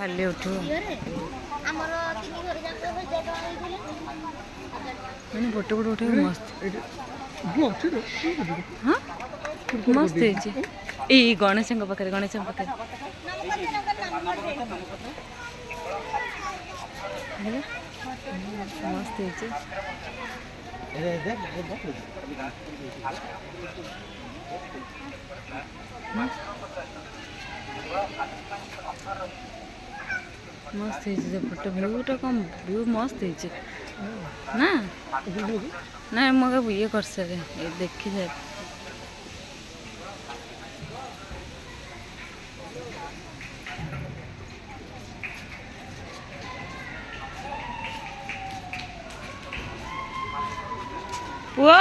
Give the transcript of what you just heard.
ଖାଲି ଉଠୁ ମାନେ ଫଟୋ ଫଟୋ ଉଠେଇବା ମସ୍ତ ହଁ ମସ୍ତ ହେଇଛି ଏଇ ଗଣେଶଙ୍କ ପାଖରେ ମସ୍ତ ହେଇଛି मस्त है फोटो भ्यूटा कम व्यू मस्त है ना ना मग ये कर सके देखी जाए पुआ